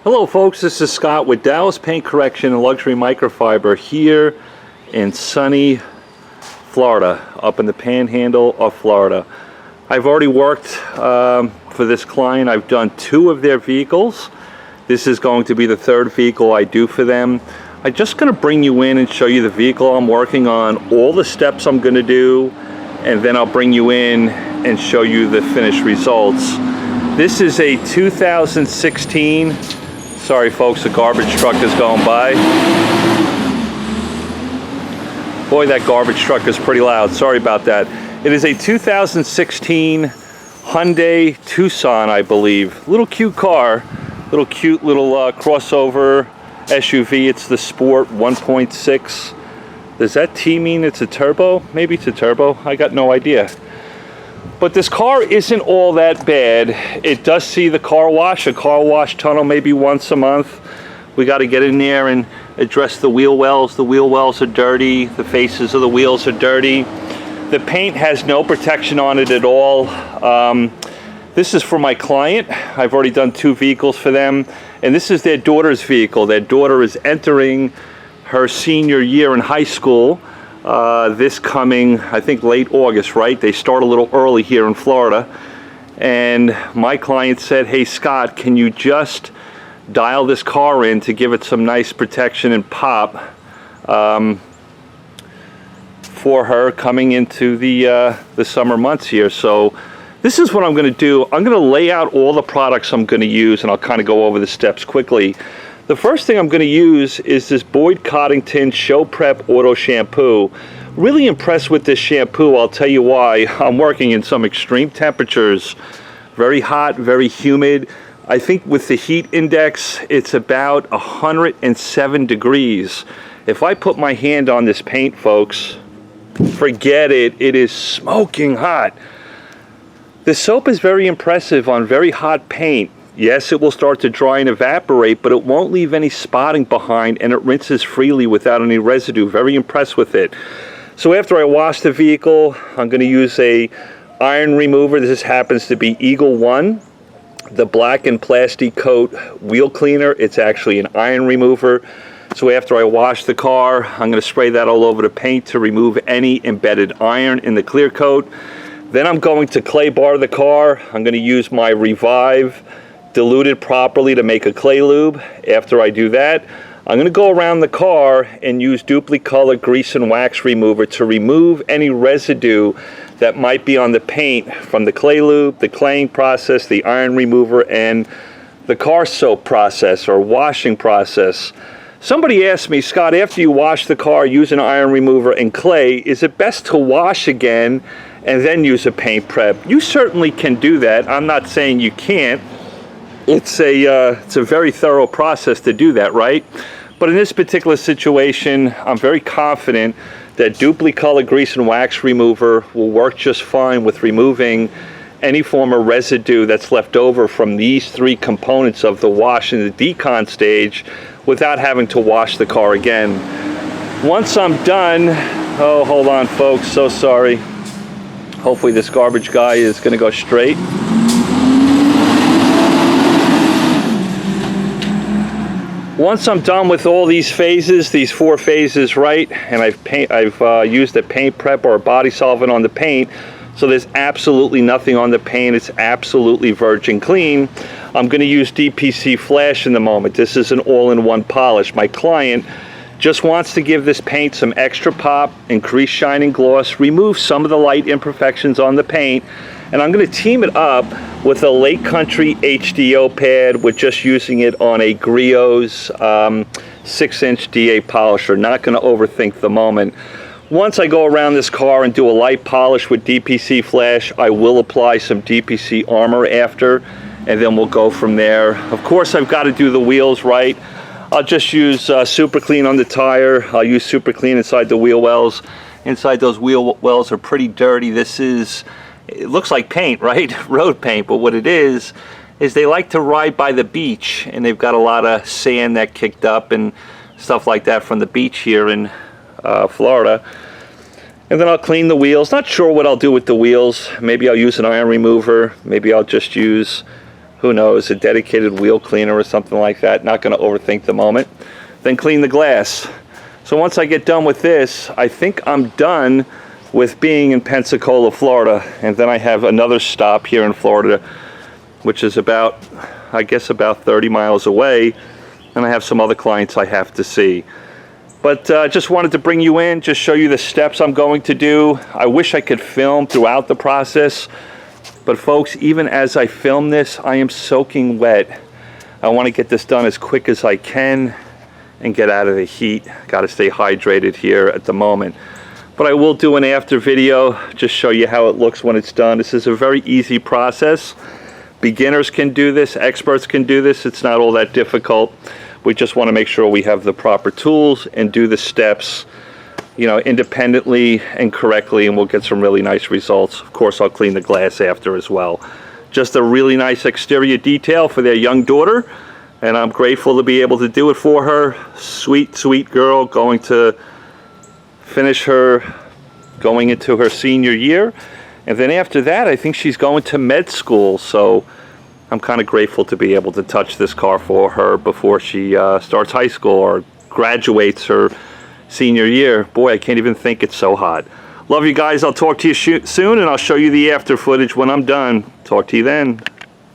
Hello folks, this is Scott with Dallas Paint Correction and Luxury Microfiber here in sunny Florida, up in the panhandle of Florida. I've already worked for this client. I've done 2 of their vehicles. This is going to be the 3rd vehicle I do for them. I'm just going to bring you in and show you the vehicle I'm working on, all the steps I'm going to do, and then I'll bring you in and show you the finished results. This is a 2016, sorry folks, the garbage truck is going by. Boy, that garbage truck is pretty loud, sorry about that. It is a 2016 Hyundai Tucson, I believe. Little cute car, little cute little crossover SUV. It's the Sport 1.6. Does that T mean it's a turbo? Maybe it's a turbo, I got no idea. But this car isn't all that bad. It does see the car wash, a car wash tunnel maybe once a month. We got to get in there and address the wheel wells. The wheel wells are dirty. The faces of the wheels are dirty. The paint has no protection on it at all. This is for my client. I've already done 2 vehicles for them. And this is their daughter's vehicle. Their daughter is entering her senior year in high school. This coming, I think, late August, right? They start a little early here in Florida. And my client said, hey, Scott, can you just dial this car in to give it some nice protection and pop for her coming into the summer months here. So this is what I'm going to do. I'm going to lay out all the products I'm going to use, and I'll kind of go over the steps quickly. The first thing I'm going to use is this Boyd Coddington Show Prep Auto Shampoo. Really impressed with this shampoo. I'll tell you why. I'm working in some extreme temperatures. Very hot, very humid. I think with the heat index, it's about 107 degrees. If I put my hand on this paint, folks, forget it. It is smoking hot. The soap is very impressive on very hot paint. Yes, it will start to dry and evaporate, but it won't leave any spotting behind, and it rinses freely without any residue. Very impressed with it. So after I wash the vehicle, I'm going to use a iron remover. This happens to be Eagle 1, the black and plastic coat wheel cleaner. It's actually an iron remover. So after I wash the car, I'm going to spray that all over the paint to remove any embedded iron in the clear coat. Then I'm going to clay bar the car. I'm going to use my Revive diluted properly to make a clay lube. After I do that, I'm going to go around the car and use dupli-color grease and wax remover to remove any residue that might be on the paint from the clay lube, the claying process, the iron remover, and the car soap process or washing process. Somebody asked me, Scott, after you wash the car, use an iron remover and clay, is it best to wash again and then use a paint prep? You certainly can do that. I'm not saying you can't. It's a very thorough process to do that, right? But in this particular situation, I'm very confident that dupli-color grease and wax remover will work just fine with removing any form of residue that's left over from these 3 components of the wash and the decon stage without having to wash the car again. Once I'm done, oh, hold on folks, so sorry. Hopefully this garbage guy is gonna go straight. Once I'm done with all these phases, these 4 phases, right, and I've used a paint prep or a body solvent on the paint, so there's absolutely nothing on the paint. It's absolutely virgin clean. I'm going to use DPC Flash in the moment. This is an all-in-one polish. My client just wants to give this paint some extra pop, increase shine and gloss, remove some of the light imperfections on the paint, and I'm going to team it up with a Lake Country HDO pad with just using it on a Griot's 6-inch DA polisher. Not going to overthink the moment. Once I go around this car and do a light polish with DPC Flash, I will apply some DPC Armor after, and then we'll go from there. Of course, I've got to do the wheels right. I'll just use Super Clean on the tire. I'll use Super Clean inside the wheel wells. Inside those wheel wells are pretty dirty. This is, it looks like paint, right? Road paint, but what it is they like to ride by the beach, and they've got a lot of sand that kicked up and stuff like that from the beach here in Florida. And then I'll clean the wheels. Not sure what I'll do with the wheels. Maybe I'll use an iron remover. Maybe I'll just use who knows, a dedicated wheel cleaner or something like that. Not going to overthink the moment. Then clean the glass. So once I get done with this, I think I'm done with being in Pensacola, Florida. And then I have another stop here in Florida, which is about, I guess, about 30 miles away. And I have some other clients I have to see. But just wanted to bring you in, just show you the steps I'm going to do. I wish I could film throughout the process. But folks, even as I film this, I am soaking wet. I want to get this done as quick as I can and get out of the heat. Got to stay hydrated here at the moment. But I will do an after video, just show you how it looks when it's done. This is a very easy process. Beginners can do this, experts can do this. It's not all that difficult. We just want to make sure we have the proper tools and do the steps, you know, independently and correctly, and we'll get some really nice results. Of course, I'll clean the glass after as well. Just a really nice exterior detail for their young daughter, and I'm grateful to be able to do it for her. Sweet, sweet girl, going to finish her, going into her senior year. And then after that, I think she's going to med school, so I'm kind of grateful to be able to touch this car for her before she starts high school or graduates her senior year. Boy, I can't even think, it's so hot. Love you guys. I'll talk to you soon, and I'll show you the after footage when I'm done. Talk to you then.